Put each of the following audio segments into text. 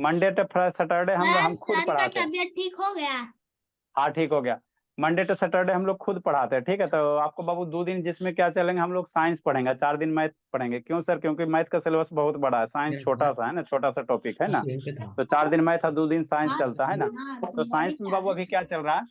Monday to Saturday हम खुद sir का पढ़ाते हैं। तबीयत ठीक हो गया? हाँ ठीक हो गया। मंडे टू सैटरडे हम लोग खुद पढ़ाते हैं, ठीक है। तो आपको बाबू 2 दिन जिसमें क्या चलेंगे, हम लोग साइंस पढ़ेंगे, 4 दिन मैथ पढ़ेंगे। क्यों सर? क्योंकि मैथ का सिलेबस बहुत बड़ा है, साइंस छोटा सा है ना, छोटा सा टॉपिक है ना। तो 4 दिन मैथ और 2 दिन साइंस हाँ चलता है ना। हाँ, तो वही साइंस में बाबू चाहे। अभी क्या चल रहा है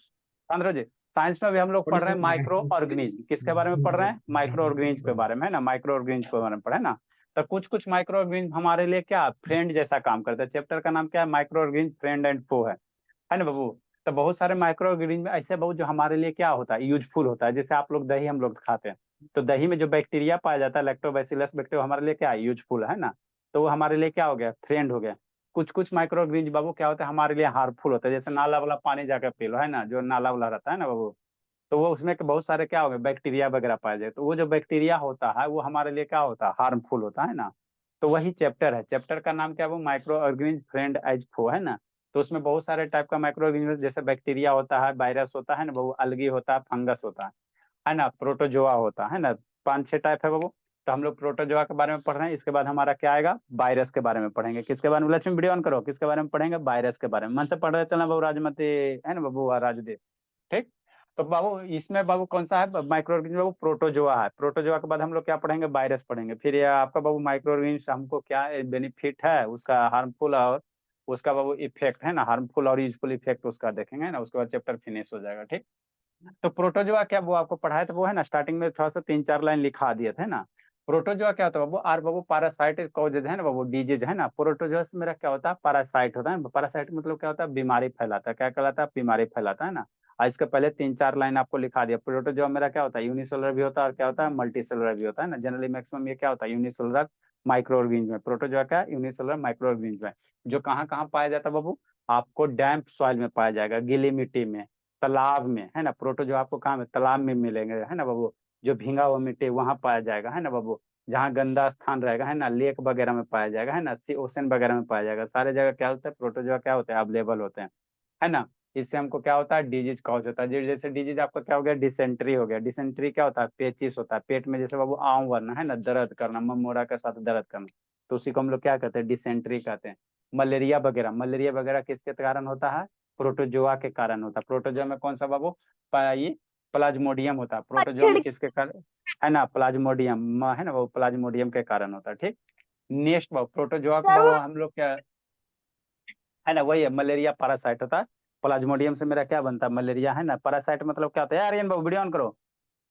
पंद्रह जी? साइंस में अभी हम लोग पढ़ रहे हैं माइक्रो ऑर्गेनिज्म। किसके बारे में पढ़ रहे हैं? माइक्रो ऑर्गेनिज्म के बारे में, है ना। माइक्रो ऑर्गेनिज्म के बारे में पढ़े ना। तो कुछ कुछ माइक्रो ऑर्गेनिज्म हमारे लिए क्या फ्रेंड जैसा काम करते हैं। चैप्टर का नाम क्या है? माइक्रो ऑर्गेनिज्म फ्रेंड एंड फो है ना बाबू। तो बहुत सारे माइक्रो ऑर्गेनिज्म ऐसे बहुत जो हमारे लिए क्या होता है, यूजफुल होता है। जैसे आप लोग दही हम लोग खाते हैं, तो दही में जो बैक्टीरिया पाया जाता है लैक्टोबैसिलस बैक्टीरिया, हमारे लिए क्या है, यूजफुल है ना। तो वो हमारे लिए क्या हो गया, फ्रेंड हो गया। कुछ कुछ माइक्रो ऑर्गेनिज्म बाबू क्या होता है, हमारे लिए हार्मफुल होता है। जैसे नाला वाला पानी जाकर पी लो, है ना, जो नाला वाला रहता है ना बाबू। तो वो उसमें के बहुत सारे क्या हो गए, बैक्टीरिया वगैरह पाए जाए। तो वो जो बैक्टीरिया होता है वो हमारे लिए क्या होता है, हार्मफुल होता है ना। तो वही चैप्टर है, चैप्टर का नाम क्या है, वो माइक्रो ऑर्गेनिज्म फ्रेंड एज फो है ना। तो उसमें बहुत सारे टाइप का माइक्रो ऑर्गेनिज्म, जैसे बैक्टीरिया होता है, वायरस होता है ना बाबू, अलगी होता है, फंगस होता है ना, प्रोटोजोआ होता है ना। 5-6 टाइप है बाबू। तो हम लोग प्रोटोजोआ के बारे में पढ़ रहे हैं। इसके बाद हमारा क्या आएगा, वायरस के बारे में पढ़ेंगे। किसके बारे में? लक्ष्मी वीडियो ऑन करो। किसके बारे में पढ़ेंगे? वायरस के बारे में। मन से पढ़ रहे चलना बाबू, राजमती है ना बाबू, राजदेव। ठीक। तो बाबू इसमें बाबू कौन सा है माइक्रो ऑर्गेनिज्म? बाबू प्रोटोजोआ है। प्रोटोजोआ के बाद हम लोग क्या पढ़ेंगे, वायरस पढ़ेंगे। फिर ये आपका बाबू माइक्रो ऑर्गेनिज्म हमको क्या बेनिफिट है उसका, हार्मफुल और उसका बाबू इफेक्ट है ना, हार्मफुल और यूजफुल इफेक्ट उसका देखेंगे ना। उसके बाद चैप्टर फिनिश हो जाएगा, ठीक। तो प्रोटोजोआ क्या वो आपको पढ़ाया था, वो है ना स्टार्टिंग में थोड़ा सा 3-4 लाइन लिखा दिए थे ना। प्रोटोजोआ क्या होता है बाबू? आर बाबू पैरासाइट कॉजेज है ना बाबू, डिजीज है ना। प्रोटोजोआ से मेरा क्या होता है, पैरासाइट होता है। पैरासाइट मतलब क्या होता है, बीमारी फैलाता है। क्या कहलाता है? बीमारी फैलाता है ना। और इसके पहले 3-4 लाइन आपको लिखा दिया। प्रोटोजोआ मेरा क्या होता है, यूनिसेलुलर भी होता है और क्या होता है, मल्टी सेलुलर भी होता है ना। जनरली मैक्सिमम ये क्या होता है, यूनिसेलुलर माइक्रो ऑर्गेनिज्म है। प्रोटोजोआ क्या है, यूनिसेलुलर माइक्रो ऑर्गेनिज्म है। जो कहाँ कहाँ पाया जाता है बाबू? आपको डैम्प सॉइल में पाया जाएगा, गीली मिट्टी में, तालाब में, है ना। प्रोटो जो आपको कहाँ में, तालाब में मिलेंगे, है ना बाबू। जो भींगा हुआ मिट्टी वहां पाया जाएगा, है ना बाबू। जहाँ गंदा स्थान रहेगा, है ना, लेक वगैरह में पाया जाएगा, है ना, सी ओशन वगैरह में पाया जाएगा। सारे जगह क्या होता है, प्रोटोजोआ क्या होते हैं, अवेलेबल होते हैं, है ना। इससे हमको क्या होता है, डिजीज कॉज होता है। जैसे डिजीज आपका क्या हो गया, डिसेंट्री हो गया। डिसेंट्री क्या होता है, पेचिस होता है पेट में, जैसे बाबू आम वरना, है ना, दर्द करना, ममोरा के साथ दर्द करना। तो उसी को हम लोग क्या कहते हैं, डिसेंट्री कहते हैं। मलेरिया वगैरह, मलेरिया वगैरह किसके कारण होता है, प्रोटोजोआ के कारण होता है। प्रोटोजोआ में कौन सा बाबू, ये प्लाज्मोडियम होता है। प्रोटोजोआ में किसके कारण, है ना, प्लाज्मोडियम, है ना वो प्लाज्मोडियम के कारण होता है, ठीक। नेक्स्ट बाबू प्रोटोजोआ को बाबू हम लोग क्या, है ना, वही है, मलेरिया पैरासाइट होता है। प्लाज्मोडियम से मेरा क्या बनता है, मलेरिया, है ना। पैरासाइट मतलब क्या होता है, यार आर्यन बाबू वीडियो ऑन करो,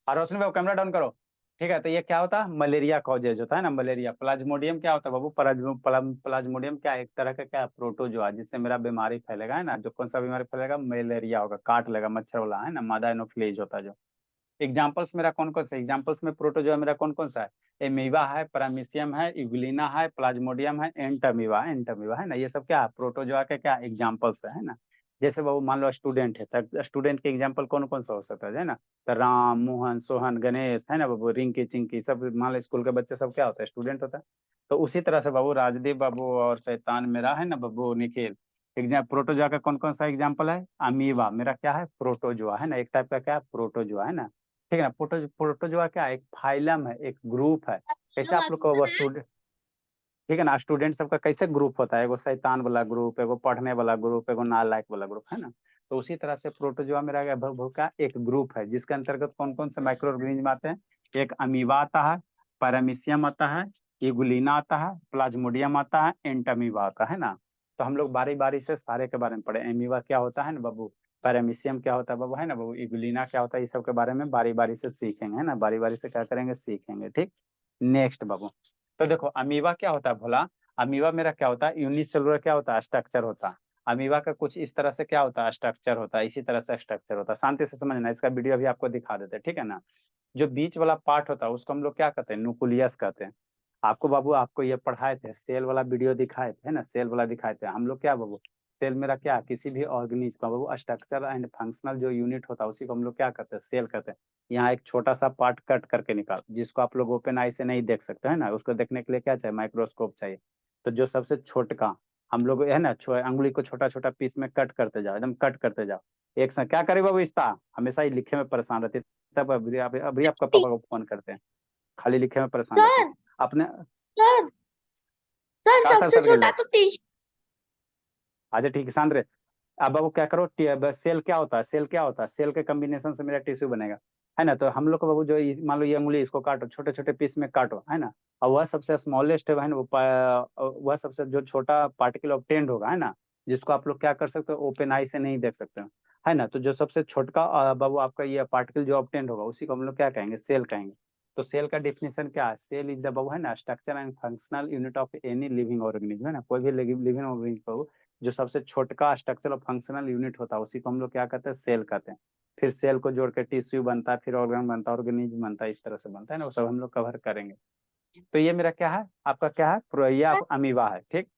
और रोशनी बाबू कैमरा डाउन करो। ठीक है, तो ये क्या होता है, मलेरिया कॉजेज होता है ना, मलेरिया। प्लाज्मोडियम क्या होता है बाबू, प्लाज्मोडियम क्या एक तरह का क्या प्रोटोजोआ, जिससे मेरा बीमारी फैलेगा, है ना। जो कौन सा बीमारी फैलेगा, मलेरिया होगा, काट लेगा, मच्छर वाला, है ना, मादा एनोफ्लीज होता है जो। एग्जाम्पल्स मेरा कौन कौन सा, एग्जाम्पल्स में प्रोटोजोआ मेरा कौन कौन सा है, एमीबा है, पैरामीशियम है, इग्लिना है, प्लाज्मोडियम है, एंटमीबा है, एंटमीबा, है ना। ये सब क्या है, प्रोटोजोआ के क्या एग्जाम्पल्स है ना। जैसे बाबू मान लो स्टूडेंट है, तो स्टूडेंट के एग्जाम्पल कौन कौन सा हो सकता है ना। तो राम, मोहन, सोहन, गणेश, है ना बाबू, रिंकी चिंकी, सब मान लो स्कूल के बच्चे सब क्या होता है, स्टूडेंट होता है। तो उसी तरह से बाबू राजदीप बाबू और शैतान मेरा, है ना बाबू, निखिल, एग्जाम प्रोटोजोआ का कौन कौन सा एग्जाम्पल है, अमीबा मेरा क्या है, प्रोटोजोआ, है ना, एक टाइप का क्या प्रोटोजोआ, है ना। ठीक है ना। प्रोटोजोआ क्या है, एक फाइलम है, एक ग्रुप है। कैसे लोग आप लोग को स्टूडेंट, ठीक है ना, स्टूडेंट सबका कैसे ग्रुप होता है, एगो शैतान वाला ग्रुप, एगो पढ़ने वाला ग्रुप, एगो नालायक वाला ग्रुप, है ना। तो उसी तरह से प्रोटोजोआ मेरा क्या भव का एक ग्रुप है, जिसके अंतर्गत कौन कौन से माइक्रो ऑर्गेनिज्म आते हैं। एक अमीबा आता है, पैरामीशियम आता है, इगुलिना आता है, प्लाज्मोडियम आता है, एंटमीबा आता है ना। तो हम लोग बारी बारी से सारे के बारे में पढ़े। एमीबा क्या होता है ना बाबू, पैरामीशियम क्या होता है बाबू, है ना बाबू, इगुलिना क्या होता है, इस सब के बारे में बारी बारी से सीखेंगे, है ना, बारी बारी से क्या करेंगे, सीखेंगे, ठीक। नेक्स्ट बाबू, तो देखो अमीबा क्या होता है भोला। अमीबा मेरा क्या होता है, यूनिसेलुलर क्या होता है, स्ट्रक्चर होता है। अमीबा का कुछ इस तरह से क्या होता है, स्ट्रक्चर होता है, इसी तरह से स्ट्रक्चर होता है। शांति से समझना, इसका वीडियो अभी आपको दिखा देते हैं, ठीक है ना। जो बीच वाला पार्ट होता है उसको हम लोग क्या कहते हैं, न्यूक्लियस कहते हैं। आपको बाबू आपको ये पढ़ाए थे, सेल वाला वीडियो दिखाए थे ना, सेल वाला दिखाए थे हम लोग क्या बाबू। सेल मेरा क्या, किसी भी ऑर्गेनिज्म का बाबू स्ट्रक्चर एंड फंक्शनल जो यूनिट होता है उसी को हम लोग क्या कहते हैं, सेल कहते हैं। यहाँ एक छोटा सा पार्ट कट करके निकाल, जिसको आप लोग ओपन आई से नहीं देख सकते, है ना। उसको देखने के लिए क्या चाहिए, माइक्रोस्कोप चाहिए। तो जो सबसे छोटका हम लोग, है ना, अंगुली को छोटा छोटा पीस में कट करते जाओ, एकदम कट करते जाओ। एक साथ क्या करे बाबू, इस्ता हमेशा ही लिखे में परेशान रहती है। तब अभी आपका पापा को फोन करते हैं, खाली लिखे में परेशान रहती है सर अपने। सर सर का सर सबसे सर छोटा गेले, तो 30। अच्छा ठीक है शांत। अब वो क्या करो, सेल क्या होता है, सेल क्या होता है, सेल के कॉम्बिनेशन से मेरा टिश्यू बनेगा, है ना। तो हम लोग को बाबू जो मान लो ये उंगली, इसको काटो, छोटे छोटे पीस में काटो, है ना। और वह सबसे स्मॉलेस्ट है ना, वह सबसे जो छोटा पार्टिकल ऑब्टेन्ड होगा, है ना, जिसको आप लोग क्या कर सकते हो, ओपन आई से नहीं देख सकते हो, है ना। तो जो सबसे छोटा बाबू आपका ये पार्टिकल जो ऑब्टेन्ड होगा, उसी को हम लोग क्या कहेंगे, सेल कहेंगे। तो सेल का डिफिनेशन क्या है, सेल इज द बाबू, है ना, structure and functional unit of any living organism, है ना, कोई भी लिविंग ऑर्गेनिज्म जो सबसे छोटा स्ट्रक्चर और फंक्शनल यूनिट होता है, उसी को हम लोग क्या कहते हैं, सेल कहते हैं। फिर सेल को जोड़ के टिश्यू बनता है, फिर ऑर्गन बनता है, ऑर्गेनिज्म बनता है, इस तरह से बनता है ना, वो सब हम लोग कवर करेंगे। तो ये मेरा क्या है, आपका क्या है, ये अमीबा है, ठीक।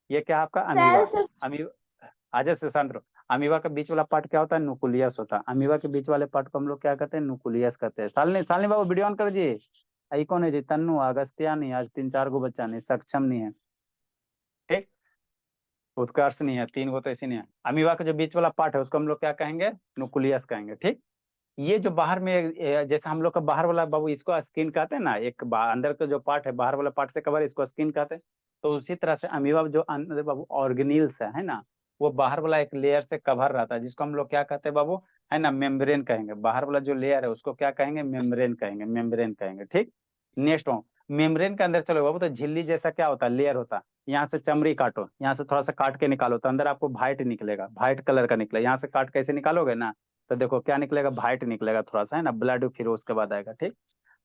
ये क्या है आपका अमीबा। अमीबा आज से शांत रहो। अमीबा का बीच वाला पार्ट क्या होता है, न्यूक्लियस होता है। अमीबा के बीच वाले पार्ट को हम लोग क्या कहते हैं, न्यूक्लियस कहते हैं। सालनी बाबू वीडियो ऑन कर जी। आई कौन है जी, तन्नू अगस्त्या नहीं, आज 3-4 गो बच्चा नहीं, सक्षम नहीं है, ठीक। उत्कर्ष नहीं है, 3 गो तो ऐसे नहीं है। अमीबा का जो बीच वाला पार्ट है उसको हम लोग क्या कहेंगे, न्यूक्लियस कहेंगे, ठीक। ये जो बाहर में जैसे हम लोग का बाहर वाला बाबू, इसको स्किन कहते हैं ना, एक अंदर का जो पार्ट है, बाहर वाला पार्ट से कवर, इसको स्किन कहते हैं। तो उसी तरह से अमीबा जो अंदर बाबू ऑर्गेनिल्स है ना, वो बाहर वाला एक लेयर से कवर रहता है, जिसको हम लोग क्या कहते हैं बाबू, है ना, मेम्ब्रेन कहेंगे। बाहर वाला जो लेयर है उसको क्या कहेंगे, मेम्ब्रेन कहेंगे, मेम्ब्रेन कहेंगे, ठीक। नेक्स्ट मेम्ब्रेन के अंदर चलो बाबू, तो झिल्ली जैसा क्या होता है, लेयर होता है। यहाँ से चमड़ी काटो, यहाँ से थोड़ा सा काट के निकालो, तो अंदर आपको व्हाइट निकलेगा, व्हाइट कलर का निकलेगा। यहाँ से काट कैसे निकालोगे ना, तो देखो क्या निकलेगा, व्हाइट निकलेगा थोड़ा सा, है ना, ब्लड फिर उसके बाद आएगा, ठीक।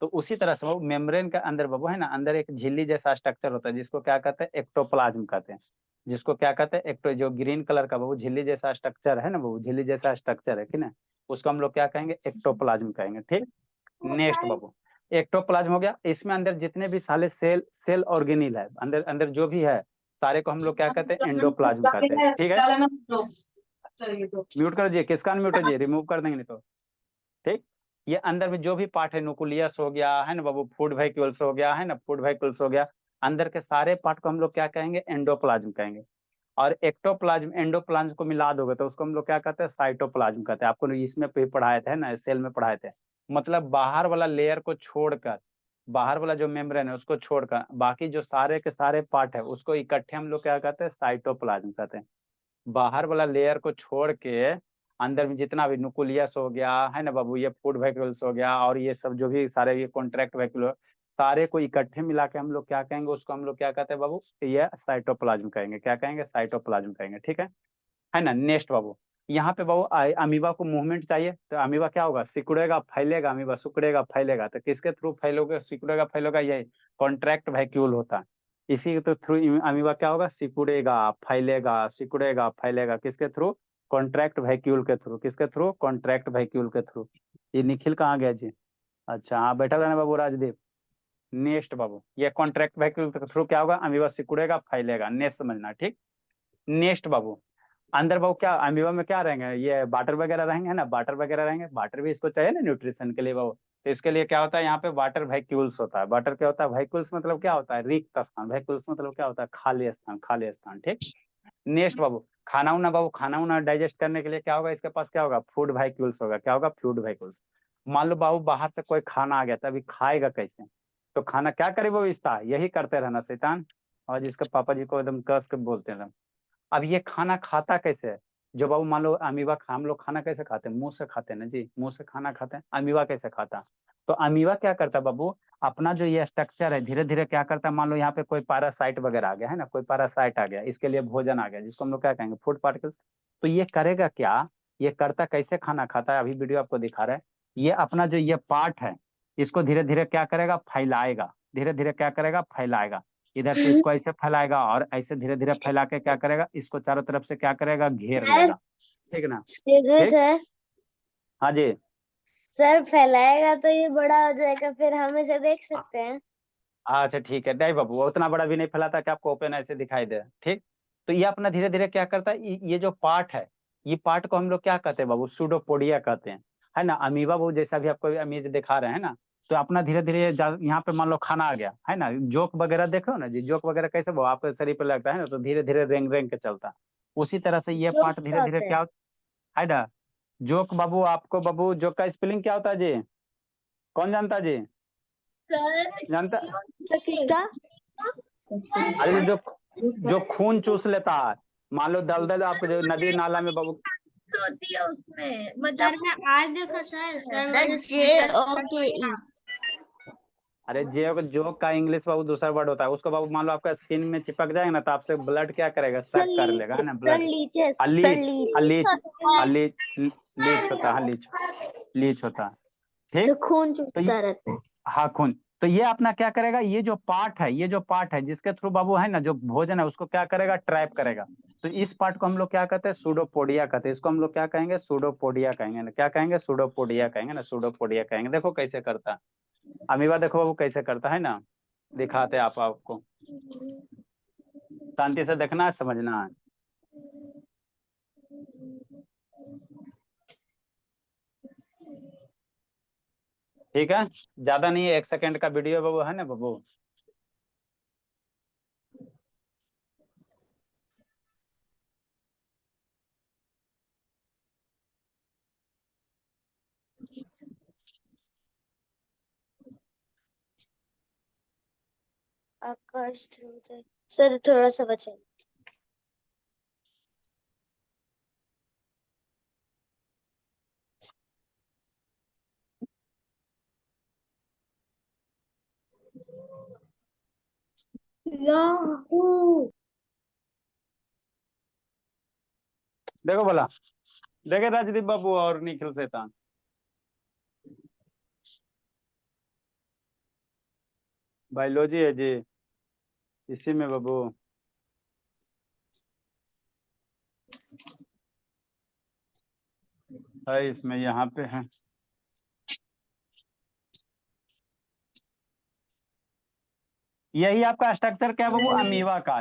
तो उसी तरह से वो मेम्ब्रेन का अंदर बाबू, है ना, अंदर एक झिल्ली जैसा स्ट्रक्चर होता है, जिसको क्या कहते हैं, एक्टोप्लाज्म कहते हैं। जिसको क्या कहते हैं, एक्टो, जो ग्रीन कलर का बाबू झिल्ली जैसा स्ट्रक्चर है ना, बाबू झिल्ली जैसा स्ट्रक्चर है कि ना, उसको हम लोग क्या कहेंगे, एक्टोप्लाज्म कहेंगे, ठीक। नेक्स्ट बाबू, एक्टोप्लाज्म हो गया। इसमें अंदर जितने भी साले सेल सेल ऑर्गेनिल है, अंदर अंदर जो भी है, सारे को हम लोग क्या कहते हैं, एंडोप्लाज्म कहते हैं, ठीक है। म्यूट कर दीजिए, किसका म्यूट है जी, रिमूव कर देंगे नहीं तो, ठीक। ये अंदर में जो भी पार्ट है, न्यूक्लियस हो गया, है ना बाबू, फूड वेहिकल्स हो गया, है ना, फूड वेहिकल्स हो गया, अंदर के सारे पार्ट को हम लोग क्या कहेंगे, एंडोप्लाज्म कहेंगे। और एक्टोप्लाज्म एंडोप्लाज्म को मिला दोगे तो उसको हम लोग क्या कहते हैं, साइटोप्लाज्म कहते हैं। आपको इसमें भी पढ़ाए थे ना, सेल में पढ़ाए थे। मतलब बाहर वाला लेयर को छोड़कर, बाहर वाला जो मेम्ब्रेन है उसको छोड़कर, बाकी जो सारे के सारे पार्ट है उसको इकट्ठे हम लोग क्या कहते हैं, साइटोप्लाज्म कहते हैं। बाहर वाला लेयर को छोड़ के अंदर में जितना भी न्यूक्लियस हो गया, है ना बाबू, ये फूड वेहिकल्स हो गया, और ये सब जो भी सारे ये कॉन्ट्रैक्ट वेहिकल, सारे को इकट्ठे मिला के हम लोग क्या कहेंगे, उसको हम लोग क्या कहते हैं बाबू, ये साइटोप्लाज्म कहेंगे, क्या कहेंगे, साइटोप्लाज्म कहेंगे, ठीक है ना। नेक्स्ट बाबू, यहाँ पे बाबू अमीबा को मूवमेंट चाहिए, तो अमीबा क्या होगा, सिकुड़ेगा फैलेगा, अमीबा सिकुड़ेगा फैलेगा। तो किसके थ्रू फैलोगे, सिकुड़ेगा फैलेगा, यही कॉन्ट्रैक्ट वैक्यूल होता है। इसी के थ्रू अमीबा क्या होगा, सिकुड़ेगा फैलेगा, सिकुड़ेगा फैलेगा, किसके थ्रू, कॉन्ट्रैक्ट वैक्यूल के थ्रू, किसके थ्रू, कॉन्ट्रैक्ट वैक्यूल के थ्रू। ये निखिल कहाँ गया जी, अच्छा हाँ बैठा रहना बाबू राजदीप। नेक्स्ट बाबू, ये कॉन्ट्रैक्ट वैक्यूल के थ्रू क्या होगा, अमीबा सिकुड़ेगा फैलेगा, नेक्स्ट समझना, ठीक। नेक्स्ट बाबू, अंदर बाबू क्या अमीबा में क्या रहेंगे, ये वाटर वगैरह रहेंगे, है ना, वाटर वगैरह रहेंगे, वाटर भी इसको चाहिए ना न्यूट्रिशन के लिए बाबू। तो इसके लिए क्या होता है, यहाँ पे वाटर वैक्यूल्स होता है। वाटर क्या होता है, वैक्यूल्स मतलब क्या होता है, रिक्त स्थान, वैक्यूल्स मतलब क्या होता है, खाली स्थान, खाली स्थान, ठीक। नेक्स्ट बाबू, खाना उना बाबू, खाना उना डाइजेस्ट करने के लिए क्या होगा, इसके पास क्या होगा, फूड वैक्यूल्स होगा, क्या होगा, फूड वैक्यूल्स। मान लो बाबू बाहर से कोई खाना आ गया, तभी खाएगा कैसे, तो खाना क्या करे वो, इसका यही करते रहना शैतान, और जिसके पापा जी को एकदम कस के बोलते हैं। अब ये खाना खाता कैसे है, जो बाबू मान लो अमीबा, हम लोग खाना कैसे खाते हैं, मुंह से खाते हैं ना जी, मुंह से खाना खाते हैं। अमीबा कैसे खाता है, तो अमीबा क्या करता है बाबू, अपना जो ये स्ट्रक्चर है धीरे धीरे क्या करता है, मान लो यहाँ पे कोई पैरासाइट वगैरह आ गया, है ना, कोई पैरासाइट आ गया, इसके लिए भोजन आ गया, जिसको हम लोग क्या कहेंगे, फूड पार्टिकल। तो ये करेगा क्या, ये करता कैसे खाना खाता है, अभी वीडियो आपको दिखा रहा है। ये अपना जो ये पार्ट है, इसको धीरे धीरे क्या करेगा, फैलाएगा, धीरे धीरे क्या करेगा, फैलाएगा। इधर से इसको ऐसे फैलाएगा, और ऐसे धीरे धीरे फैला के क्या करेगा, इसको चारों तरफ से क्या करेगा, घेर लेगा, ठीक ना, ठीक। सर हाँ जी, सर फैलाएगा तो ये बड़ा हो जाएगा, फिर हम इसे देख सकते हैं। अच्छा ठीक है, नहीं बाबू उतना बड़ा भी नहीं फैलाता कि आपको ओपन ऐसे दिखाई दे, ठीक। तो ये अपना धीरे धीरे क्या करता है, ये जो पार्ट है, ये पार्ट को हम लोग क्या कहते हैं बाबू, सूडोपोडिया कहते हैं, है ना। अमीबा बाबू जैसा भी आपको इमेज दिखा रहे हैं ना, तो अपना धीरे धीरे यहाँ पे मान लो खाना आ गया, है ना, जोक वगैरह देखो ना जी, जोक वगैरह कैसे वो आपके शरीर पे लगता है ना, तो धीरे धीरे रेंग रेंग के चलता है। उसी तरह से ये जो पार्ट धीरे धीरे होते हैं क्या होता है ना, जोक बाबू, आपको बाबू जोक का स्पेलिंग क्या होता है जी, कौन जानता है जी, जानता, क्या? अरे जो जो खून चूस लेता है, मान लो दलदल आपको जो नदी नाला में बाबू, होती है उसमें, सर मतलब मैं आज देखा सर The JOKE. अरे जो का इंग्लिश बाबू दूसरा वर्ड होता है, उसको बाबू मान लो आपका स्किन में चिपक जाएगा ना, तो आपसे ब्लड क्या करेगा, सक कर लेगा, है ना, ब्लड। लीचेस लीच होता है। लीच होता है, लीच होता है, ठीक। तो खून तो चूसता रहता है। हाँ, खून। तो ये अपना क्या करेगा, ये जो पार्ट है जिसके थ्रू बाबू है ना जो भोजन है उसको क्या करेगा, ट्रैप करेगा। तो इस पार्ट को हम लोग क्या कहते हैं, सूडोपोडिया कहते हैं। इसको हम लोग क्या कहेंगे, सूडोपोडिया कहेंगे ना, क्या कहेंगे, सूडोपोडिया कहेंगे ना, सूडोपोडिया कहेंगे। देखो कैसे करता है अमीबा, देखो बाबू कैसे करता है ना, दिखाते हैं आपको, शांति से देखना है, समझना है। ठीक है, ज्यादा नहीं है, 1 सेकंड का वीडियो बाबू, है ना बाबू। आकाश सर थोड़ा सा बचा। देखो बोला, देखे राजदीप बाबू और निखिल शैतान, बायोलॉजी है जी, इसी में बाबू। है इसमें, यहाँ पे है। यही आपका स्ट्रक्चर क्या बाबू, अमीबा का।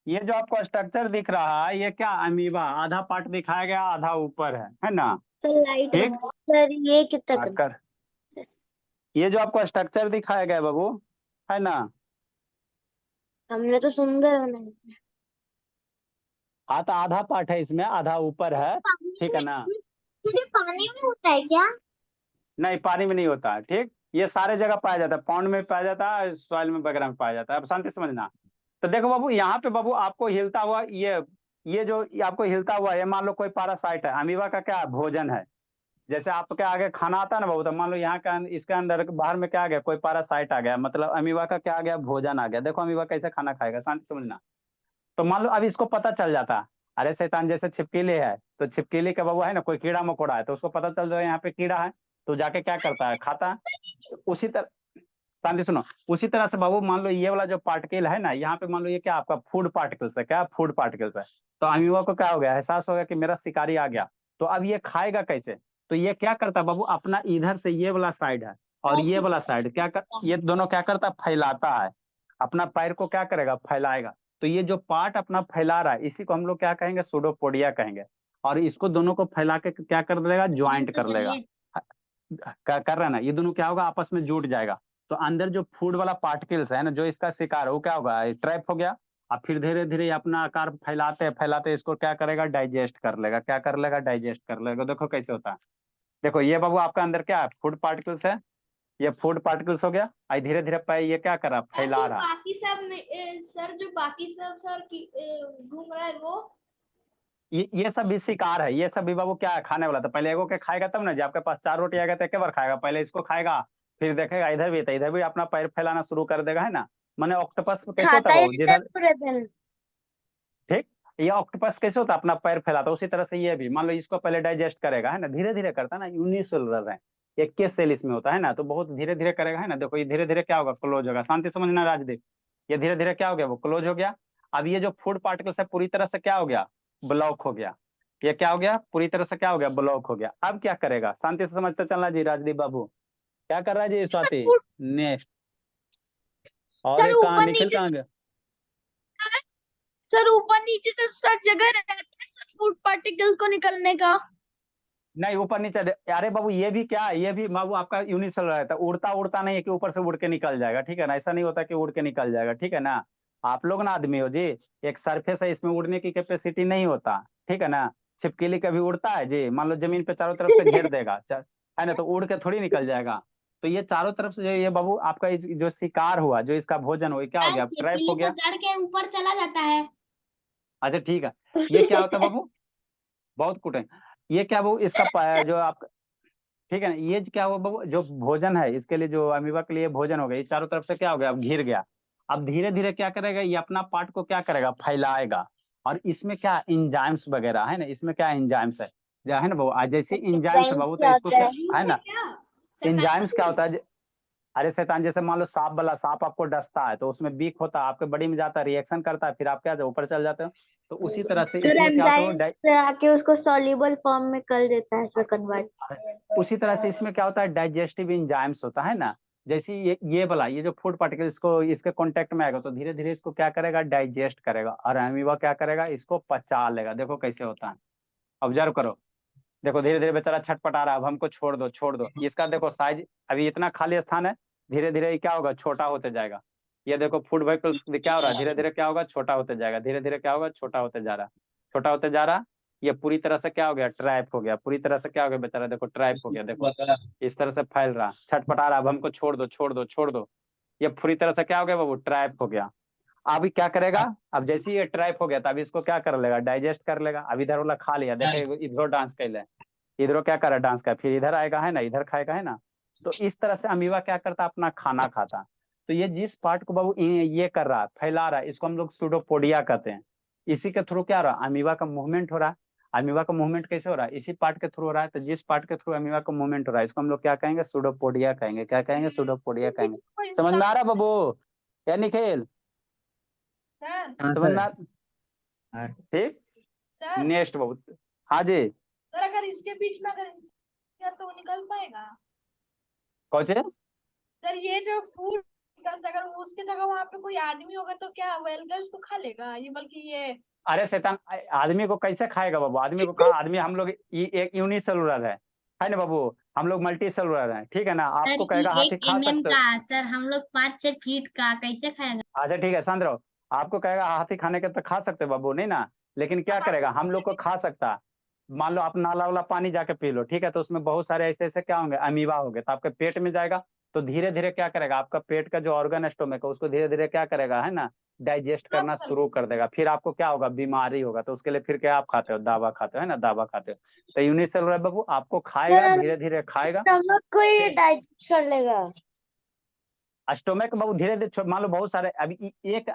ये जो आपको स्ट्रक्चर दिख रहा है, ये क्या अमीबा, आधा पार्ट दिखाया गया, आधा ऊपर है ना। सर लाइट ठीक, सर ये कितना कर ये जो आपको स्ट्रक्चर दिखाया गया बाबू, है ना, हमने तो सुंदर बनाया। हाँ तो आधा पार्ट है इसमें, आधा ऊपर है, ठीक है ना। सिर्फ पानी में होता है क्या? नहीं, पानी में नहीं होता है, ठीक। ये सारे जगह पाया जाता है, पॉन्ड में पाया जाता है, सॉइल में वगैरह में पाया जाता है। अब शांति से समझना। तो देखो बाबू, यहाँ पे बाबू आपको हिलता हुआ ये आपको हिलता हुआ, ये मान लो कोई पैरासाइट है, अमीबा का क्या भोजन है। जैसे आपके आगे खाना आता है ना बाबू, तो मान लो यहाँ का इसके अंदर बाहर में क्या आ गया, कोई पैरासाइट आ गया, मतलब अमीबा का क्या आ गया, भोजन आ गया। देखो अमीबा कैसे खाना खाएगा, शांति से समझना। तो मान लो अब इसको पता चल जाता, अरे शैतान जैसे छिपकली है, तो छिपकली का बाबू है ना, कोई कीड़ा मकोड़ा है, तो उसको पता चल जाए यहाँ पे कीड़ा है, तो जाके क्या करता है, खाता है। तो उसी तरह, शांति सुनो, उसी तरह से बाबू मान लो ये वाला जो पार्टिकल है ना, यहाँ पे मान लो ये क्या आपका फूड पार्टिकल्स है, क्या फूड पार्टिकल्स है। तो अमीबा को क्या हो गया, एहसास हो गया कि मेरा शिकारी आ गया, तो अब ये खाएगा कैसे। तो ये क्या करता है बाबू, अपना इधर से ये वाला साइड है और ये वाला साइड ये दोनों क्या करता है, फैलाता है, अपना पैर को क्या करेगा, फैलाएगा। तो ये जो पार्ट अपना फैला रहा है, इसी को हम लोग क्या कहेंगे, सूडोपोडिया कहेंगे। और इसको दोनों को फैला के क्या कर देगा, ज्वाइंट कर लेगा, कर रहा है ना, ये दोनों क्या होगा, आपस में जुट जाएगा। तो अंदर जो फूड वाला पार्टिकल्स है ना, जो इसका शिकार है, वो क्या होगा, ट्रैप हो गया। अब फिर धीरे धीरे अपना आकार फैलाते फैलाते इसको क्या करेगा, डाइजेस्ट कर लेगा, क्या कर लेगा, डाइजेस्ट कर लेगा। देखो कैसे होता है। देखो ये बाबू आपका अंदर क्या है, फूड पार्टिकल्स है, ये फूड पार्टिकल्स हो गया। आई धीरे धीरे ये क्या कर रहा, फैला रहा। बाकी सब सर जो बाकी सब सर घूम रहा है वो, ये सब भी शिकार है, ये सब भी बाबू क्या है, खाने वाला। तो पहले एगो के खाएगा तब ना, जब आपके पास 4 रोटी आएगा तो एक बार खाएगा, पहले इसको खाएगा, फिर देखेगा इधर भी, तो इधर भी अपना पैर फैलाना शुरू कर देगा, है ना। माने ऑक्टोपस कैसे होता खाता है ही बाबू, रहता है जिधर, पूरे दिन। ठीक, ये ऑक्टोपस कैसे होता है, अपना पैर फैलाता है, उसी तरह से ये भी मान लो इसको पहले डाइजेस्ट करेगा, है ना, धीरे धीरे करता है ना, यूनिसेलुलर है, 21 सेल इसमें होता है ना, तो बहुत धीरे धीरे करेगा, है ना। देखो ये धीरे धीरे क्या होगा, क्लोज होगा, शांति समझना राजदीप। ये धीरे धीरे क्या हो गया, वो क्लोज हो गया। अब ये जो फूड पार्टिकल्स है पूरी तरह से क्या हो गया, ब्लॉक हो गया। ये क्या हो गया, पूरी तरह से क्या हो गया, ब्लॉक हो गया। अब क्या करेगा, शांति से समझते चलना जी राजदीप बाबू। क्या कर रहा है जी स्वाति, नेक्स्ट। और सर एक कहाँ, ऊपर निखिल नीचे, कहाँ गया। सर ऊपर नीचे तो सर जगह रहता है सर फूड पार्टिकल्स को निकलने का। नहीं ऊपर नीचे, अरे बाबू ये भी क्या है, ये भी बाबू आपका यूनिसेलुलर रहता है, उड़ता उड़ता नहीं है कि ऊपर से उड़ के निकल जाएगा, ठीक है ना, ऐसा नहीं होता कि उड़ के निकल जाएगा, ठीक है ना। आप लोग ना आदमी हो जी, एक सरफेस है, इसमें उड़ने की कैपेसिटी नहीं होता, ठीक है ना। छिपकली कभी उड़ता है जी, मान लो जमीन पे चारों तरफ से घेर देगा, है ना, तो उड़ के थोड़ी निकल जाएगा। तो ये चारों तरफ से जो ये बाबू आपका जो शिकार हुआ, जो इसका भोजन हुआ, क्या हो गया, ट्रैप छिपकली हो तो गया। चढ़ के ऊपर चला जाता है। अच्छा ठीक है, ये क्या होता है बाबू, बहुत कुट है। ये क्या बाबू, इसका जो आप, ठीक है ना, ये क्या हुआ बाबू, जो भोजन है इसके लिए, जो अमीबा के लिए भोजन हो गया, ये चारों तरफ से क्या हो गया, अब घिर गया। अब धीरे धीरे क्या करेगा, ये अपना पार्ट को क्या करेगा, फैलाएगा। और इसमें क्या इंजाइम्स वगैरह है ना, इसमें क्या इंजाइम्स है, जो है ना बाबू, जैसे इंजाइम्स है एंजाइम बाबू, तो क्या इसको होता क्या है? है ना, इंजाइम्स क्या होता है, अरे शैतान, जैसे मान लो सांप वाला, सांप आपको डसता है तो उसमें बीक होता है, आपके बॉडी में जाता है, रिएक्शन करता है, फिर आप क्या ऊपर चल जाते हो। तो उसी तरह से फिर इसमें क्या होता है, एंजाइम से आके उसको सॉल्युबल फॉर्म में कर देता है, कन्वर्ट। उसी तरह से इसमें क्या होता है, डाइजेस्टिव इंजाइम्स होता है ना। जैसे ये वाला, ये जो फूड पार्टिकल इसको, इसके कांटेक्ट में आएगा तो धीरे धीरे इसको क्या करेगा, डाइजेस्ट करेगा, और अमीबा क्या करेगा, इसको पचा लेगा। देखो कैसे होता है, ऑब्जर्व करो। देखो धीरे धीरे बेचारा छटपटा रहा है, अब हमको छोड़ दो छोड़ दो। इसका देखो साइज, अभी इतना खाली स्थान है, धीरे धीरे ये क्या होगा, छोटा होते जाएगा। ये देखो फूड व्हीकल्स क्या हो रहा है, धीरे धीरे क्या होगा, छोटा होते जाएगा, धीरे धीरे क्या होगा, छोटा होते जा रहा, छोटा होते जा रहा। ये पूरी तरह से क्या हो गया, ट्रैप हो गया, पूरी तरह से क्या हो गया बेचारा, देखो ट्रैप हो गया, देखो इस तरह से फैल रहा, छटपटा रहा, अब हमको छोड़ दो छोड़ दो छोड़ दो। ये पूरी तरह से क्या हो गया बाबू, ट्रैप हो गया। अब क्या करेगा, अब जैसे ही ये ट्रैप हो गया तो अब इसको क्या कर लेगा, डाइजेस्ट कर लेगा। अब इधर वाला खा लिया, देखो इधर डांस कर ले, इधरो क्या कर रहा है, डांस का, फिर इधर आएगा है ना, इधर खाएगा है ना। तो इस तरह से अमीबा क्या करता है, अपना खाना खाता। तो ये जिस पार्ट को बाबू ये कर रहा है, फैला रहा है, इसको हम लोग सूडोपोडिया कहते हैं। इसी के थ्रू क्या हो रहा है, अमीबा का मूवमेंट हो रहा है। अमीबा का मूवमेंट कैसे हो रहा है, इसी पार्ट के थ्रू हो रहा है। तो जिस पार्ट के थ्रू अमीबा का मूवमेंट हो रहा है, इसको हम लोग क्या कहेंगे, सूडोपोडिया कहेंगे। क्या कहेंगे, सूडोपोडिया कहेंगे। समझ में आ रहा है बाबू, या निखिल, सर हाँ समझ सर। में हाँ ठीक। सर नेक्स्ट बाबू, हाँ जी, सर अगर इसके बीच में अगर क्या तो वो निकल पाएगा? कौन से, सर ये जो फूड अगर उसके जगह वहां पे कोई आदमी होगा तो क्या वेलगर उसको खा लेगा ये, बल्कि ये अरे शैतान, आदमी को कैसे खाएगा बाबू, आदमी को खा, आदमी हम लोग एक यूनिसेलुलर है ना बाबू, हम लोग मल्टी सेलुलर है, ठीक है ना। सर आपको कहेगा हाथी एक खा सकते हो, का, सर हम लोग 5-6 फीट का कैसे खाएगा? अच्छा ठीक है शांत रहो। आपको कहेगा हाथी खाने के तो खा सकते हो बाबू, नहीं ना, लेकिन क्या करेगा, हम लोग को खा सकता। मान लो आप नाला वाला पानी जाके पी लो, ठीक है, तो उसमें बहुत सारे ऐसे ऐसे क्या होंगे, अमीबा होंगे, तो आपके पेट में जाएगा। तो धीरे धीरे क्या करेगा, आपका पेट का जो ऑर्गन स्टोमक है उसको धीरे धीरे क्या करेगा, है ना, डाइजेस्ट करना शुरू कर देगा। फिर आपको क्या होगा, बीमारी होगा। तो उसके लिए फिर क्या आप खाते हो, दवा खाते हो, है ना, दवा खाते हो। तो यूनिसेलुलर बाबू आपको खाएगा, धीरे धीरे खाएगा। स्टमक को ही फिर डाइजेस्ट कर लेगा। स्टोमक बाबू धीरे धीरे मान लो बहुत सारे, अभी एक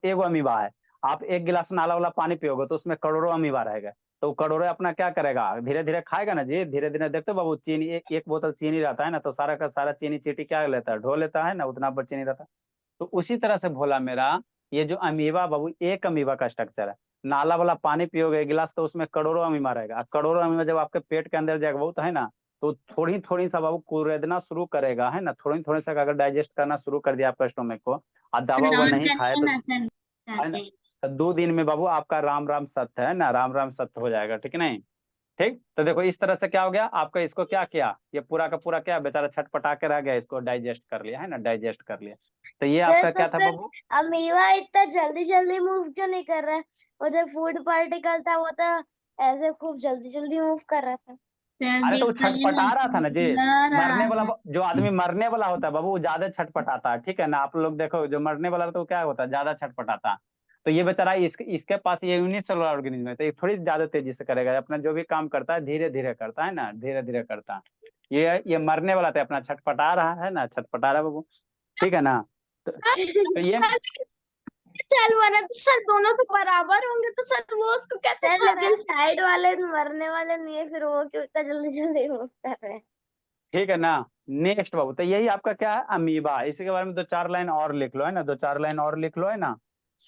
एगो अमीबा है, आप एक गिलास नाला वाला पानी पियोगे तो उसमें करोड़ों अमीबा रहेगा। तो करोड़ों अपना क्या करेगा, धीरे धीरे खाएगा ना जी, धीरे धीरे। देखते हो बाबू, चीनी एक बोतल चीनी रहता है ना, तो सारा का सारा चीनी चीटी क्या लेता है, ढो लेता है ना, उतना पर चीनी रहता है। तो उसी तरह से भोला मेरा, ये जो अमीबा बाबू, एक अमीबा का स्ट्रक्चर है। नाला वाला पानी पियोगे एक गिलास तो उसमें करोड़ों अमीबा रहेगा। करोड़ों अमीबा जब आपके पेट के अंदर जाएगा बहुत, है ना, तो थोड़ी थोड़ी सा बाबू कुरेदना शुरू करेगा, है ना, थोड़ी थोड़ी सा अगर डाइजेस्ट करना शुरू कर दिया आपका स्टोमक को, और दवा सर हुआ ऑन नहीं खाए करिए तो, ना सर, है ना, चाहते हैं। तो 2 दिन में बाबू आपका राम राम सत्य, है ना, राम राम सत्य हो जाएगा, ठीक नहीं। ठीक, तो देखो इस तरह से क्या हो गया आपका, इसको क्या किया, ये पूरा का पूरा क्या बेचारा छटपटा के रह गया, इसको डाइजेस्ट कर लिया, है ना, डाइजेस्ट कर लिया। तो ये सर आपका तो क्या था फिर बाबू, अमीबा इतना जल्दी जल्दी मूव क्यों नहीं कर रहा है? वो जो फूड पार्टिकल था वो तो ऐसे खूब जल्दी जल्दी मूव कर रहा था। सर अरे तो वो देख पाइए ना, छटपटा रहा था ना जी। लड़ रहा मरने वाला है। जो आदमी मरने वाला होता है बाबू, वो ज्यादा छटपटाता है, ठीक है ना। आप लोग देखो जो मरने वाला तो क्या होता है, ज्यादा छटपटाता है। तो ये बेचारा इसके पास ये यूनिसेलुलर ऑर्गेनिज्म है, तो ये थोड़ी ज्यादा तेजी से करेगा, अपना जो भी काम करता है धीरे धीरे करता है ना, धीरे धीरे करता है। ये मरने वाला था, अपना छटपटा रहा है ना, छटपटा रहा है बाबू, ठीक है ना। तो ये सर सेल बना तो सर दोनों तो बराबर होंगे, तो सर वो उसको कैसे सर खा रहा लेकिन है? साइड वाले मरने वाले नहीं है, फिर वो क्यों इतना जल्दी जल्दी मूव कर रहे हैं? ठीक है ना। नेक्स्ट बाबू, तो यही आपका क्या है, अमीबा। इसी के बारे में 2-4 लाइन और लिख लो, है ना, 2-4 लाइन और लिख लो, है ना।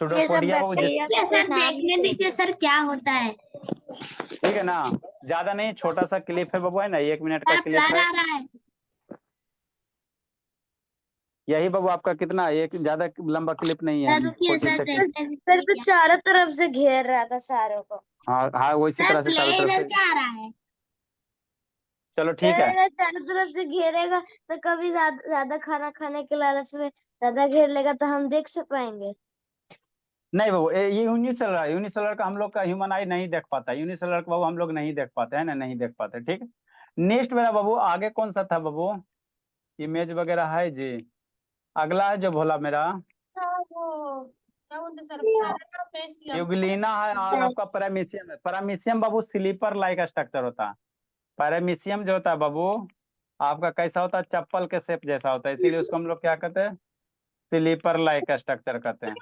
ये सब सुडोपोडिया बाबू बैक्टीरिया देखिए का कोई सर, नाम देखने नहीं है। दीजिए सर क्या होता है। ठीक है ना, ज्यादा नहीं, छोटा सा क्लिप है बाबू, है ना, 1 मिनट का सर क्लिप फ्लर है। आ रहा है। यही बाबू आपका कितना, एक ज्यादा लंबा क्लिप नहीं है, सर रुकिए सर, 40 सेकंड। देखने फिर दीजिए तो क्या। चारों तरफ से घेर रहा था सारों को। हाँ हाँ, वो इसी सर तरह से प्ले चारों तरफ इधर से। क्या आ रहा है? चलो ठीक सर है। अगर चारों तरफ से घेरेगा तो कभी ज्यादा ज्यादा खाना खाने के लालच में ज्यादा घेर लेगा तो हम देख से पाएंगे। नहीं बाबू, ये यूनिसेलुलर है, यूनिसेलुलर का हम लोग का ह्यूमन आई नहीं देख पाता, यूनिसेलुलर का बाबू हम लोग नहीं देख पाते, है ना, नहीं देख पाते, ठीक है। नेक्स्ट मेरा बाबू आगे कौन सा था बाबू, इमेज वगैरह है जी। अगला है जो भोला मेरा, हाँ वो क्या बोलते सर पैरामीशियम यूग्लिना है और आपका पैरामीशियम है। पैरामीशियम बाबू स्लीपर लाइक स्ट्रक्चर होता है। पैरामीशियम जो होता है बाबू आपका कैसा होता है, चप्पल के शेप जैसा होता है, इसीलिए उसको हम लोग क्या कहते हैं, स्लीपर लाइक स्ट्रक्चर कहते हैं।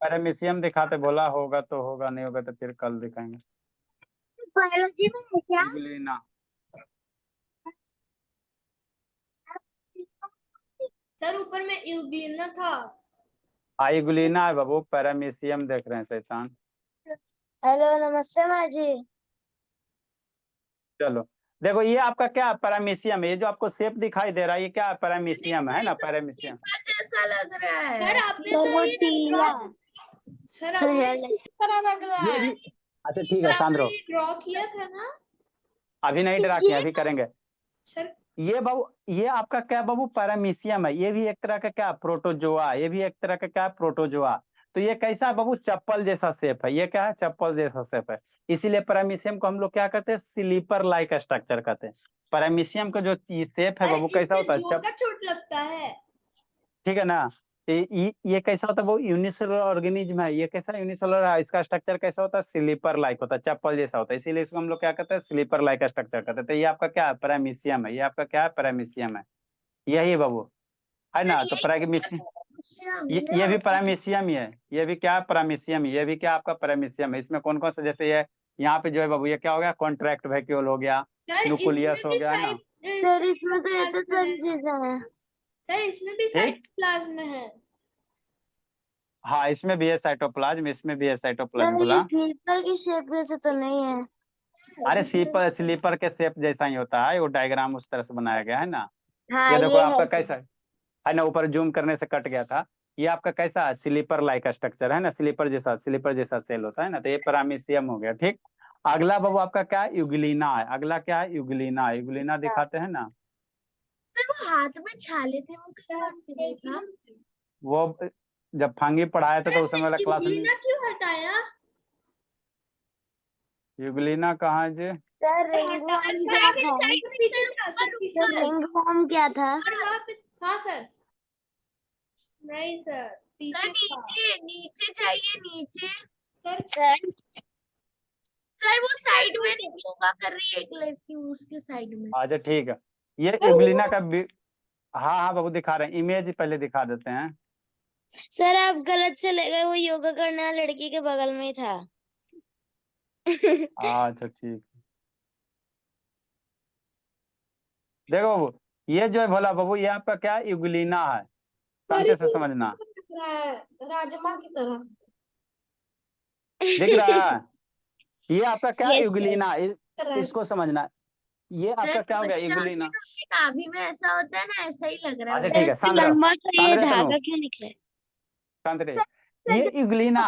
पैरामीशियम दिखाते, बोला होगा तो होगा, नहीं होगा तो फिर कल दिखाएंगे। बायोलॉजी में है क्या? यूग्लिना सर ऊपर में यूग्लिना था। यूग्लिना है बाबू, पैरामीशियम देख रहे हैं शैतान। हेलो नमस्ते माँ जी। चलो देखो ये आपका क्या पैरामीशियम है, ये जो आपको शेप दिखाई दे रहा है ये क्या पैरामीशियम है ना, पैरामीशियम। जैसा लग रहा है। सर आपने तो तो वो ये टीला सर आपने इस तरह लग रहा ये है। भी अच्छा ठीक सर है सांद्रो, आपने ड्रॉ किया था ना अभी नहीं डरा किया, अभी करेंगे। सर। ये बाबू ये आपका क्या बाबू पैरामीशियम है, ये भी एक तरह का क्या प्रोटोजोआ, ये भी एक तरह का क्या प्रोटोजोआ। तो ये कैसा है बाबू, चप्पल जैसा शेप है, ये क्या है चप्पल जैसा शेप है, इसीलिए पैरामीशियम को हम लोग क्या कहते हैं, स्लीपर लाइक स्ट्रक्चर कहते हैं। पैरामीशियम का जो शेप है बाबू कैसा होता है, चोट लगता है। ठीक है ना। ये कैसा होता है वो यूनिसेलुलर ऑर्गेनिज्म है, ये कैसा यूनिसेलुलर है, इसका स्ट्रक्चर कैसा होता है, स्लीपर लाइक होता है, चप्पल जैसा होता है, इसीलिए इसको हम लोग क्या कहते हैं, स्लीपर लाइक स्ट्रक्चर कहते हैं। तो ये आपका क्या है, पैरामीशियम है, ये आपका क्या है, पैरामीशियम है, यही है बाबू, है ना। तो पैरामीशियम ये भी पैरामीशियम ही है, ये भी क्या है पैरामीशियम, ये भी क्या आपका पैरामीशियम है। इसमें कौन कौन से, जैसे ये यहाँ पे जो है बाबू ये क्या हो गया, कॉन्ट्रैक्ट वैक्यूल हो गया, न्यूक्लियस हो गया, है ना। सर इसमें तो ये तो सारी चीजें हैं। सर इसमें भी साइटोप्लाज्म है। हाँ इसमें भी है साइटोप्लाज्म, इसमें भी है साइटोप्लाज्म सर बोला। ये स्लीपर की शेप जैसे तो नहीं है। अरे स्लीपर के शेप जैसा ही होता है, वो डायग्राम उस तरह से बनाया गया है ना। हाँ ये देखो ये आपका है। कैसा है ना, ऊपर जूम करने से कट गया था। ये आपका कैसा स्लीपर लाइक स्ट्रक्चर है ना, स्लीपर जैसा सेल होता है ना, तो ये पैरामीशियम हो गया। ठीक, अगला बाबू आपका क्या है, यूग्लिना है। अगला क्या है, यूग्लिना। यूग्लिना दिखाते हैं ना, सर वो हाथ में छाले थे वो किस था? वो जब फंगी पढ़ाया था तो उस समय वाला क्लास में। क्यों हटाया? यूग्लिना कहाँ है जी, सर रिंगवर्म क्या था? पीछे था सर, पीछे सर रिंगवर्म क्या था? और वहाँ पे। हाँ सर। नहीं सर, पीछे था। नीचे नीचे जाइए नीचे। सर सर सर वो साइड में योगा कर रही है एक लड़की उसके साइड में। अच्छा ठीक है। ये यूग्लिना का हाँ हाँ बाबू दिखा रहे हैं, इमेज पहले दिखा देते हैं। सर आप गलत चले गए, वो योगा करने वाली लड़की के बगल में ही था। अच्छा ठीक, देखो बाबू ये जो है भोला बाबू, ये आपका क्या यूग्लिना है, शांति से समझना। राजमा की तरह दिख रहा है, ये आपका क्या Yes, यूग्लिना, इसको समझना। ये आपका क्या हो गया यूग्लिना। नाभि में ऐसा होता है ना, ऐसा ही लग रहा है। अच्छा ठीक है, शांत रहो, लंबा तो ये शांत रहो, धागा क्यों निकले? शांत रहिए। ये यूग्लिना,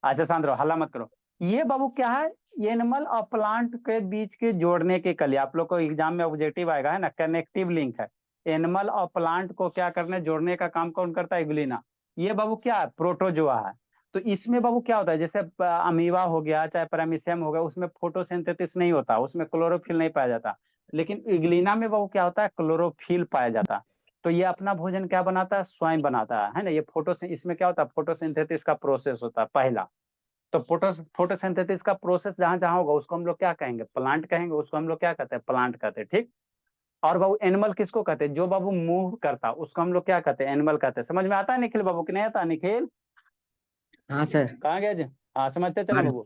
अच्छा शांत रहो, हल्ला मत करो। ये बाबू क्या है, एनिमल और प्लांट के बीच के जोड़ने के लिए, आप लोग को एग्जाम में ऑब्जेक्टिव आएगा है ना, कनेक्टिव लिंक है। एनिमल और प्लांट को क्या करने, जोड़ने का काम कौन करता है, यूग्लिना। ये बाबू क्या है, प्रोटोजोआ है। तो इसमें बाबू क्या होता है, जैसे अमीबा हो गया चाहे पैरामीशियम हो गया, उसमें फोटोसिंथेसिस नहीं होता, उसमें क्लोरोफिल नहीं पाया जाता। लेकिन यूग्लिना में बाबू क्या होता है, क्लोरोफिल पाया जाता है। तो ये अपना भोजन क्या बनाता है, स्वयं बनाता है ना। ये इसमें क्या होता है, फोटोसिंथेसिस का प्रोसेस होता है पहला। तो फोटोसिंथेसिस का प्रोसेस जहां जहां होगा उसको हम लोग क्या कहेंगे, प्लांट कहेंगे, उसको हम लोग क्या कहते हैं, प्लांट कहते हैं। ठीक, और बाबू एनिमल किसको कहते हैं, जो बाबू मूव करता उसको हम लोग क्या कहते हैं, एनिमल कहते हैं। समझ में आता है निखिल बाबू कि नहीं आता, निखिल हाँ सर। कहाँ गया जी, हाँ समझते चलो हाँ बाबू।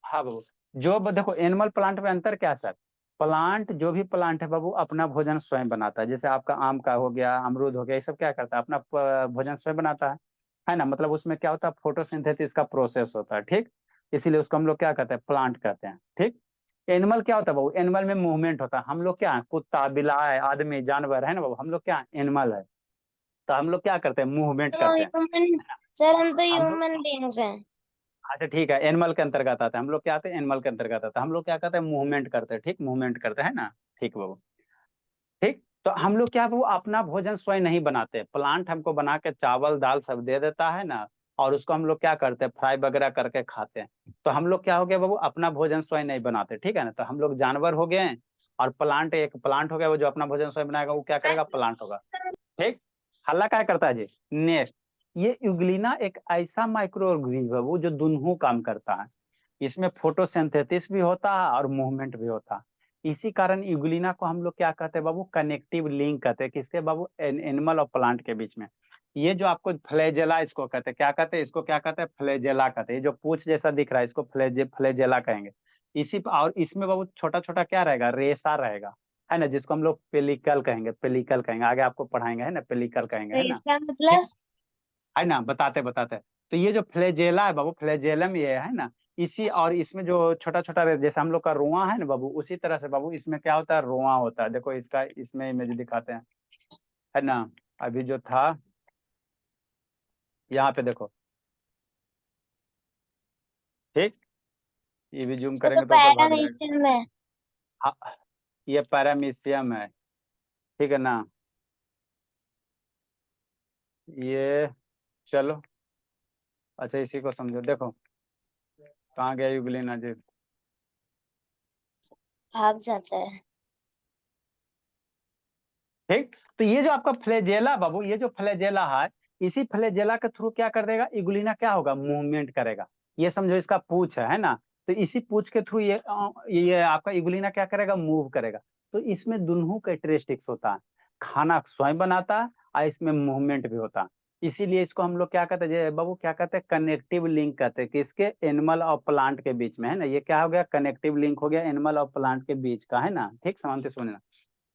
हाँ बाबू, जो देखो एनिमल प्लांट में अंतर क्या सर, प्लांट जो भी प्लांट है बाबू अपना भोजन स्वयं बनाता है। जैसे आपका आम का हो गया, अमरूद हो गया, ये सब क्या करता है, अपना भोजन स्वयं बनाता है ना। मतलब उसमें क्या होता है, फोटोसिंथेसिस का प्रोसेस होता है। ठीक, इसीलिए उसको हम लोग क्या कहते हैं, प्लांट कहते हैं। ठीक, एनिमल क्या होता है बाबू, एनिमल में मूवमेंट होता है। हम लोग क्या है, कुत्ता बिलाई आदमी जानवर है ना बाबू, हम लोग क्या एनिमल है। तो हम लोग क्या करते हैं, मूवमेंट करते हैं। सर हम तो हम लोग ह्यूमन बींग्स हैं। अच्छा ठीक है, एनिमल के अंतर्गत आता है, हम लोग क्या आते हैं, एनिमल के अंतर्गत आता है। हम लोग क्या करते हैं, मूवमेंट करते हैं। ठीक, मूवमेंट करते हैं ना। ठीक बाबू, ठीक। तो हम लोग क्या वो अपना भोजन स्वयं नहीं बनाते, प्लांट हमको बना के चावल दाल सब दे देता है ना, और उसको हम लोग क्या करते हैं, फ्राई वगैरह करके खाते हैं। तो हम लोग क्या हो गया बाबू, अपना भोजन स्वयं नहीं बनाते। ठीक है ना, तो हम लोग जानवर हो गए, और प्लांट एक प्लांट हो गया, वो जो अपना भोजन स्वयं बनाएगा वो क्या करेगा, प्लांट होगा। ठीक, हल्ला क्या करता है जी? नेक्स्ट। ये यूग्लिना एक ऐसा माइक्रो ऑर्गेनिज्म है वो जो दोनों काम करता है। इसमें फोटोसिंथेसिस भी होता है और मूवमेंट भी होता है। इसी कारण यूग्लिना को हम लोग क्या कहते हैं बाबू? कनेक्टिव लिंक कहते हैं। किसके बाबू? एनिमल और प्लांट के बीच में। ये जो आपको फ्लैजेला इसको कहते हैं, क्या कहते हैं इसको? क्या कहते हैं? फ्लैजेला कहते हैं। ये जो पूंछ जैसा दिख रहा है इसको फ्लैजेला कहेंगे। और इसमें बाबू छोटा छोटा क्या रहेगा? रेसा रहेगा, है ना, जिसको हम लोग पेलिकल कहेंगे। पेलिकल कहेंगे, आगे आपको पढ़ाएंगे, है ना, पेलिकल कहेंगे, है ना, इसका मतलब है ना, बताते बताते। तो ये जो फ्लैजेला है बाबू, फ्लैजेलम ये है ना, इसी और इसमें जो छोटा छोटा जैसे हम लोग का रोआ है ना बाबू, उसी तरह से बाबू इसमें क्या होता है? रोआ होता है। देखो इसका इसमें इमेज दिखाते हैं, है ना। अभी जो था यहाँ पे देखो, ठीक, ये भी जूम वो तो करेंगे तो ऊपर भाग जाएगा। पैरामीशियम है। हाँ, ये पैरामीशियम है, ठीक है ना। ये चलो, अच्छा इसी को समझो। देखो कहाँ गया यूग्लिना जी? भाग जाता है। ठीक। तो ये जो आपका फ्लैजेला बाबू, ये जो फ्लैजेला है, इसी फ्लैजेला के थ्रू क्या कर देगा? यूग्लिना क्या होगा? मूवमेंट करेगा। ये समझो इसका पूंछ है ना, तो इसी पूंछ के थ्रू ये आपका यूग्लिना क्या करेगा? मूव करेगा। तो इसमें दोनों कैरेक्टरिस्टिक्स होता है, खाना स्वयं बनाता है और इसमें मूवमेंट भी होता है। इसीलिए इसको हम लोग क्या कहते हैं जे बाबू? क्या कहते हैं? कनेक्टिव लिंक कहते हैं। किसके? एनिमल और प्लांट के बीच में, है ना। ये क्या हो गया? कनेक्टिव लिंक हो गया एनिमल और प्लांट के बीच का, है ना। ठीक, समझते सुनना,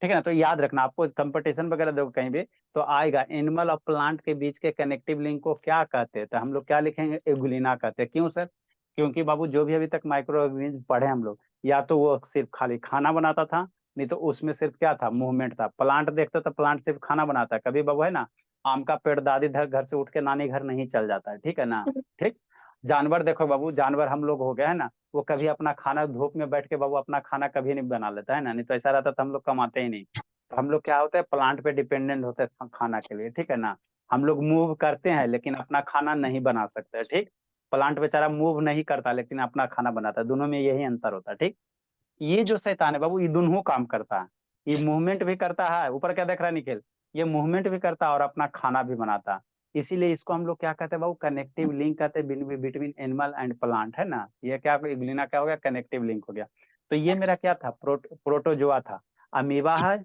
ठीक है ना। तो याद रखना, आपको कंपटीशन वगैरह देखो कहीं भी तो आएगा, एनिमल और प्लांट के बीच के कनेक्टिव लिंक को क्या कहते हैं? तो हम लोग क्या लिखेंगे? यूग्लिना कहते हैं। क्यों सर? क्योंकि बाबू जो भी अभी तक माइक्रो ऑर्गेनिज्म पढ़े हम लोग, या तो वो सिर्फ खाली खाना बनाता था, नहीं तो उसमें सिर्फ क्या था? मूवमेंट था। प्लांट देखते तो प्लांट सिर्फ खाना बनाता है, कभी बाबू, है ना, आम का पेड़ दादी घर से उठ के नानी घर नहीं चल जाता है, ठीक है ना। ठीक। जानवर देखो बाबू, जानवर हम लोग हो गए, है ना, वो कभी अपना खाना धूप में बैठ के बाबू अपना खाना कभी नहीं बना लेता, है ना। नहीं तो ऐसा रहता तो हम लोग कमाते ही नहीं। तो हम लोग क्या होता है? प्लांट पे डिपेंडेंट होते हैं खाना के लिए, ठीक है ना। हम लोग मूव करते हैं लेकिन अपना खाना नहीं बना सकते, ठीक। प्लांट बेचारा मूव नहीं करता लेकिन अपना खाना बनाता है, दोनों में यही अंतर होता है, ठीक। ये जो शैतान है बाबू, ये दोनों काम करता है। ये मूवमेंट भी करता है, ऊपर क्या देख रहा है निखिल? ये मूवमेंट भी करता है और अपना खाना भी बनाता है। इसीलिए इसको हम लोग क्या कहते हैं बाबू? कनेक्टिव लिंक कहते हैं बिटवीन एनिमल एंड प्लांट, है ना। ये क्या यूग्लिना क्या हो गया? कनेक्टिव लिंक हो गया। तो ये मेरा क्या था? प्रोटोजोआ था। अमीबा है,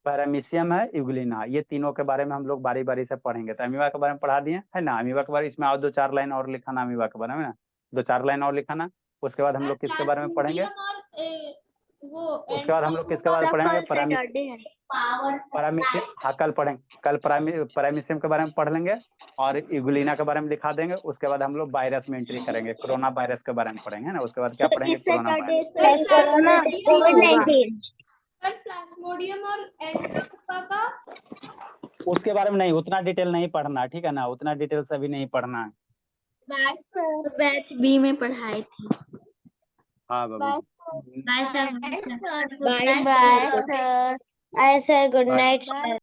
पैरामीशियम है, यूग्लिना, ये तीनों के बारे में हम लोग बारी बारी से पढ़ेंगे। तो अमीबा के बारे में पढ़ा दिए, है ना। अमीबा के बारे में इसमें और 2-4 लाइन और लिखाना अमीबा के बारे में ना, 2-4 लाइन और लिखाना। उसके बाद हम लोग किसके बारे में पढ़ेंगे? उसके बाद हम लोग किसके बारे में पढ़ेंगे? पैरामीशियम, हाँ कल पढ़ेंगे। कल पैरामीशियम के बारे में पढ़ लेंगे और यूग्लिना के बारे में दिखा देंगे। उसके बाद हम लोग वायरस में एंट्री करेंगे, कोरोना वायरस के बारे में पढ़ेंगे, है ना। उसके बाद क्या पढ़ेंगे? Corona virus. कोरोना, कोविड-19। प्लाज्मोडियम और एंट्रोपा का उसके बारे में नहीं, उतना डिटेल नहीं पढ़ना, ठीक है ना, उतना डिटेल से अभी नहीं पढ़ना है। बैच बी में पढ़ाए थे। हाँ बाबू, bye sir. Bye bye sir. Good night sir.